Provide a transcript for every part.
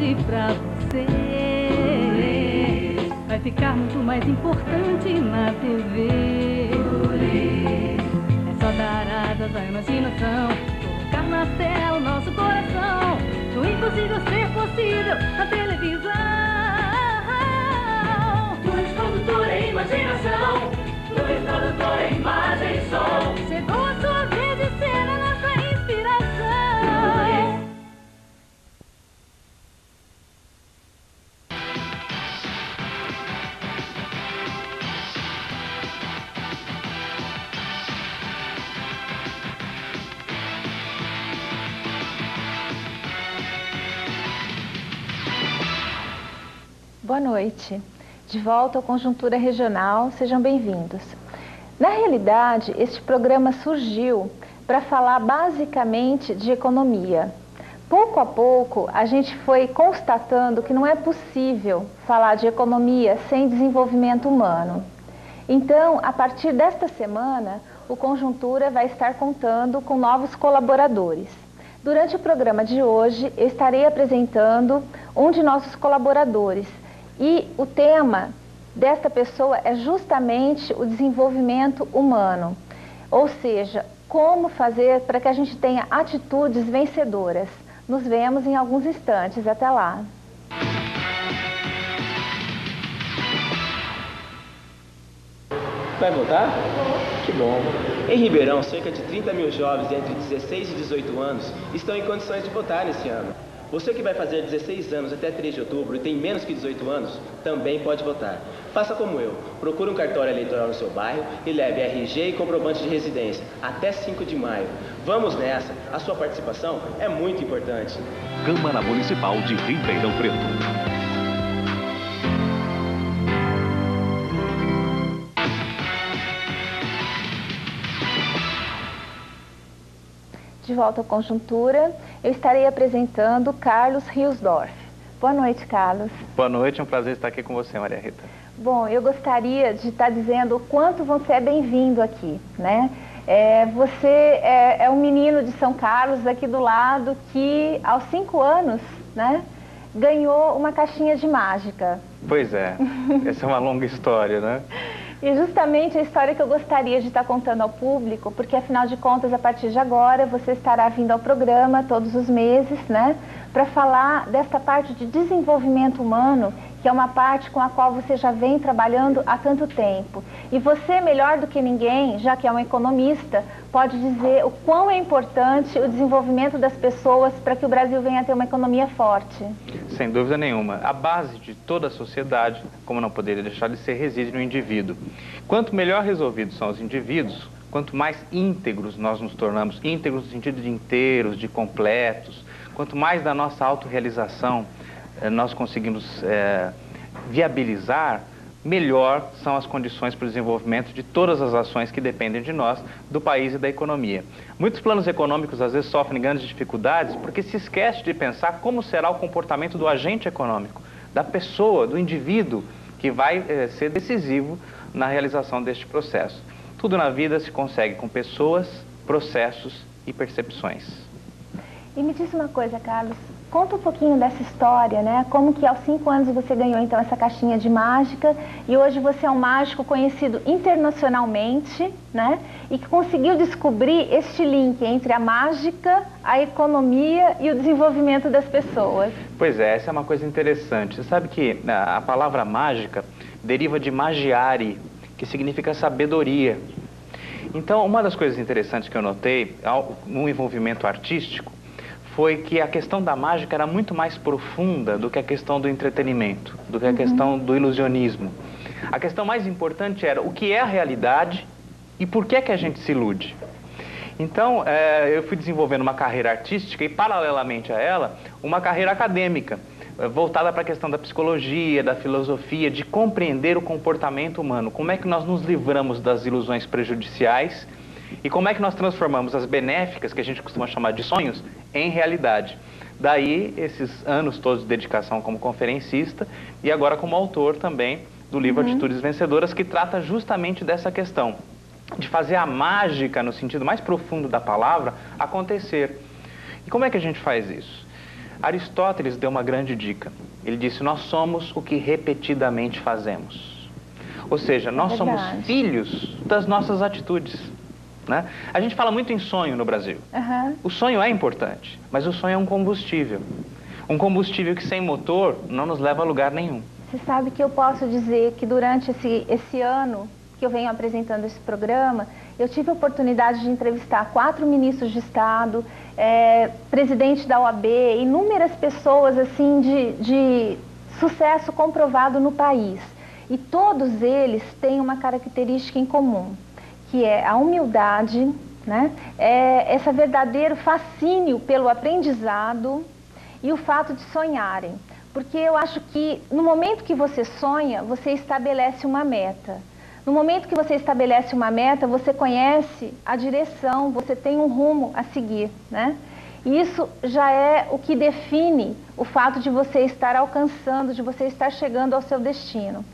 importante pra você. Vai ficar muito mais importante na TV. É só dar asas à imaginação, colocar na tela o nosso coração. Do impossível ser possível na televisão. Luz, produtora e imaginação. Luz, produtora, imagem e som. Chegou a sua vez de ser a nossa inspiração. Boa noite. De volta ao Conjuntura Regional, sejam bem-vindos. Na realidade, este programa surgiu para falar basicamente de economia. Pouco a pouco, a gente foi constatando que não é possível falar de economia sem desenvolvimento humano. Então, a partir desta semana, o Conjuntura vai estar contando com novos colaboradores. Durante o programa de hoje, eu estarei apresentando um de nossos colaboradores. E o tema desta pessoa é justamente o desenvolvimento humano, ou seja, como fazer para que a gente tenha atitudes vencedoras. Nos vemos em alguns instantes, até lá. Vai votar? Que bom. Em Ribeirão, cerca de 30 mil jovens entre 16 e 18 anos estão em condições de votar nesse ano. Você que vai fazer 16 anos até 3 de outubro e tem menos que 18 anos, também pode votar. Faça como eu. Procure um cartório eleitoral no seu bairro e leve RG e comprovante de residência até 5 de maio. Vamos nessa. A sua participação é muito importante. Câmara Municipal de Ribeirão Preto. De volta à Conjuntura, eu estarei apresentando Carlos Riosdorf. Boa noite, Carlos. Boa noite, é um prazer estar aqui com você, Maria Rita. Bom, eu gostaria de estar dizendo o quanto você é bem-vindo aqui, né? Você é um menino de São Carlos, aqui do lado, que aos 5 anos, né, ganhou uma caixinha de mágica. Pois é, essa é uma longa história, né? E justamente a história que eu gostaria de estar contando ao público, porque afinal de contas, a partir de agora, você estará vindo ao programa todos os meses, né, para falar desta parte de desenvolvimento humano, que é uma parte com a qual você já vem trabalhando há tanto tempo. E você, melhor do que ninguém, já que é um economista, pode dizer o quão é importante o desenvolvimento das pessoas para que o Brasil venha a ter uma economia forte. Sem dúvida nenhuma. A base de toda a sociedade, como não poderia deixar de ser, reside no indivíduo. Quanto melhor resolvidos são os indivíduos, quanto mais íntegros nós nos tornamos, íntegros no sentido de inteiros, de completos, quanto mais da nossa autorrealização nós conseguimos viabilizar, melhor são as condições para o desenvolvimento de todas as ações que dependem de nós, do país e da economia. Muitos planos econômicos às vezes sofrem grandes dificuldades porque se esquece de pensar como será o comportamento do agente econômico, da pessoa, do indivíduo, que vai ser decisivo na realização deste processo. Tudo na vida se consegue com pessoas, processos e percepções. E me diz uma coisa, Carlos, conta um pouquinho dessa história, né? Como que aos 5 anos você ganhou então essa caixinha de mágica e hoje você é um mágico conhecido internacionalmente, né? E que conseguiu descobrir este link entre a mágica, a economia e o desenvolvimento das pessoas. Pois é, essa é uma coisa interessante. Você sabe que a palavra mágica deriva de magiare, que significa sabedoria. Então, uma das coisas interessantes que eu notei no envolvimento artístico foi que a questão da mágica era muito mais profunda do que a questão do entretenimento, do que a questão do ilusionismo. A questão mais importante era o que é a realidade e por que é que a gente se ilude. Então, eu fui desenvolvendo uma carreira artística e, paralelamente a ela, uma carreira acadêmica, voltada para a questão da psicologia, da filosofia, de compreender o comportamento humano, como é que nós nos livramos das ilusões prejudiciais e como é que nós transformamos as benéficas, que a gente costuma chamar de sonhos, em realidade. Daí, esses anos todos de dedicação como conferencista e agora como autor também do livro Atitudes Vencedoras, que trata justamente dessa questão, de fazer a mágica, no sentido mais profundo da palavra, acontecer. E como é que a gente faz isso? Aristóteles deu uma grande dica. Ele disse, nós somos o que repetidamente fazemos. Ou seja, nós somos filhos das nossas atitudes, né? A gente fala muito em sonho no Brasil. O sonho é importante, mas o sonho é um combustível. Um combustível que sem motor não nos leva a lugar nenhum. Você sabe que eu posso dizer que durante esse ano que eu venho apresentando esse programa, eu tive a oportunidade de entrevistar 4 ministros de Estado, presidente da OAB, inúmeras pessoas assim de sucesso comprovado no país. E todos eles têm uma característica em comum, que é a humildade, né? Esse verdadeiro fascínio pelo aprendizado e o fato de sonharem. Porque eu acho que no momento que você sonha, você estabelece uma meta. No momento que você estabelece uma meta, você conhece a direção, você tem um rumo a seguir, né? E isso já é o que define o fato de você estar alcançando, de você estar chegando ao seu destino.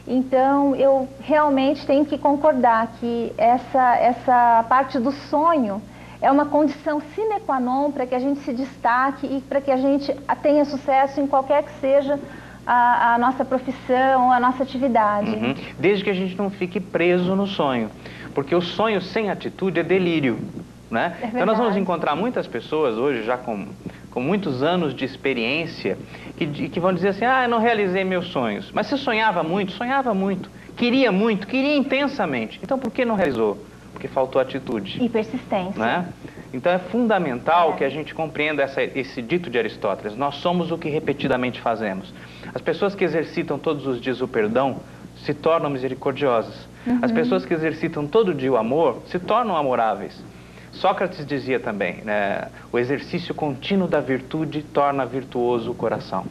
Então, eu realmente tenho que concordar que essa parte do sonho é uma condição sine qua non para que a gente se destaque e para que a gente tenha sucesso em qualquer que seja a nossa profissão, a nossa atividade. Desde que a gente não fique preso no sonho, porque o sonho sem atitude é delírio, né? Então nós vamos encontrar muitas pessoas hoje, já com muitos anos de experiência, que vão dizer assim, eu não realizei meus sonhos. Mas você sonhava muito, queria intensamente. Então por que não realizou? Porque faltou atitude. E persistência. Né? Então é fundamental que a gente compreenda esse dito de Aristóteles. Nós somos o que repetidamente fazemos. As pessoas que exercitam todos os dias o perdão se tornam misericordiosas. As pessoas que exercitam todo dia o amor se tornam amoráveis. Sócrates dizia também, né, o exercício contínuo da virtude torna virtuoso o coração.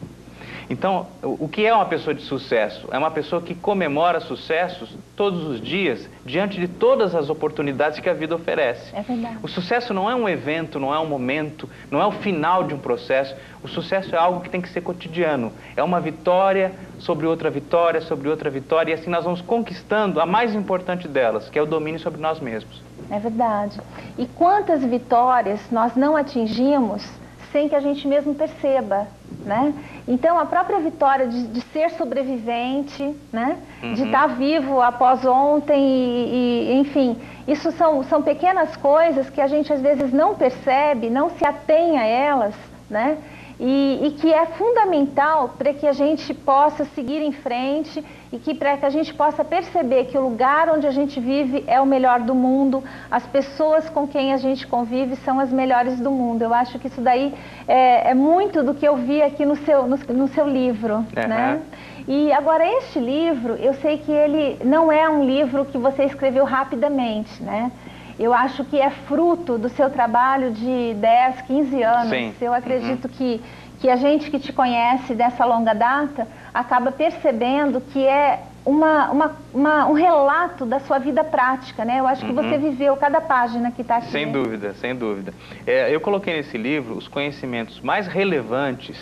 Então, o que é uma pessoa de sucesso? É uma pessoa que comemora sucessos todos os dias, diante de todas as oportunidades que a vida oferece. É verdade. O sucesso não é um evento, não é um momento, não é o final de um processo. O sucesso é algo que tem que ser cotidiano. É uma vitória sobre outra vitória, sobre outra vitória, e assim nós vamos conquistando a mais importante delas, que é o domínio sobre nós mesmos. É verdade. E quantas vitórias nós não atingimos sem que a gente mesmo perceba, né? Então, a própria vitória de ser sobrevivente, né? De estar vivo após ontem, enfim, isso são pequenas coisas que a gente às vezes não percebe, não se atém a elas, né? E que é fundamental para que a gente possa seguir em frente e para que a gente possa perceber que o lugar onde a gente vive é o melhor do mundo, as pessoas com quem a gente convive são as melhores do mundo. Eu acho que isso daí é muito do que eu vi aqui no seu livro, né? E agora, este livro, eu sei que ele não é um livro que você escreveu rapidamente, né? Eu acho que é fruto do seu trabalho de 10, 15 anos. Sim. Eu acredito que a gente que te conhece dessa longa data acaba percebendo que é um relato da sua vida prática, né? Eu acho que você viveu cada página que está aqui. Sem dúvida, sem dúvida. Eu coloquei nesse livro os conhecimentos mais relevantes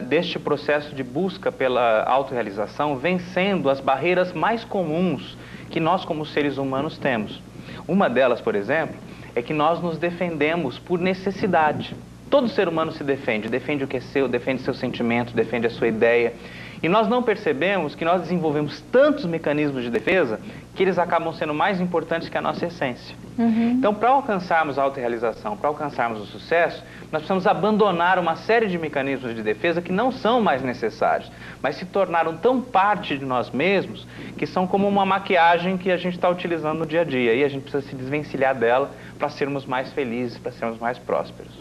deste processo de busca pela autorrealização, vencendo as barreiras mais comuns que nós como seres humanos temos. Uma delas, por exemplo, é que nós nos defendemos por necessidade. Todo ser humano se defende o que é seu, defende seu sentimento, defende a sua ideia. E nós não percebemos que nós desenvolvemos tantos mecanismos de defesa que eles acabam sendo mais importantes que a nossa essência. Então, para alcançarmos a autorrealização, para alcançarmos o sucesso, nós precisamos abandonar uma série de mecanismos de defesa que não são mais necessários, mas se tornaram tão parte de nós mesmos que são como uma maquiagem que a gente está utilizando no dia a dia. E a gente precisa se desvencilhar dela para sermos mais felizes, para sermos mais prósperos.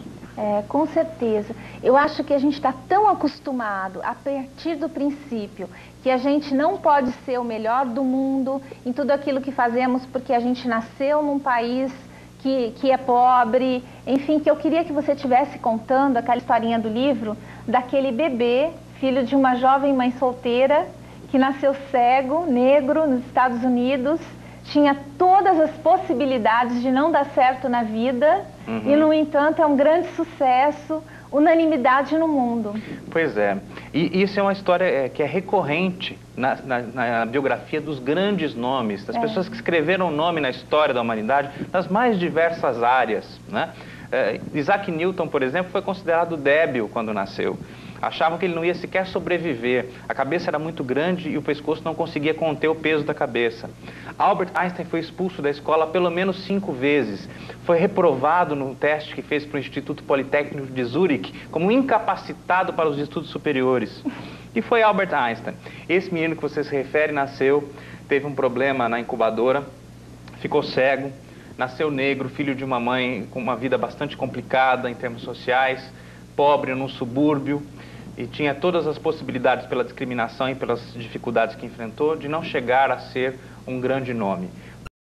Com certeza. Eu acho que a gente está tão acostumado a partir do princípio que a gente não pode ser o melhor do mundo em tudo aquilo que fazemos porque a gente nasceu num país que é pobre, enfim, que eu queria que você estivesse contando aquela historinha do livro daquele bebê, filho de uma jovem mãe solteira, que nasceu cego, negro, nos Estados Unidos, tinha todas as possibilidades de não dar certo na vida e, no entanto, é um grande sucesso, unanimidade no mundo. Pois é. E isso é uma história que é recorrente na biografia dos grandes nomes, das pessoas que escreveram nome na história da humanidade, nas mais diversas áreas, né? Isaac Newton, por exemplo, foi considerado débil quando nasceu. Achavam que ele não ia sequer sobreviver. A cabeça era muito grande e o pescoço não conseguia conter o peso da cabeça. Albert Einstein foi expulso da escola pelo menos 5 vezes. Foi reprovado no teste que fez para o Instituto Politécnico de Zurique como incapacitado para os estudos superiores. E foi Albert Einstein. Esse menino que você se refere nasceu, teve um problema na incubadora, ficou cego, nasceu negro, filho de uma mãe com uma vida bastante complicada em termos sociais, pobre num subúrbio, e tinha todas as possibilidades pela discriminação e pelas dificuldades que enfrentou de não chegar a ser um grande nome.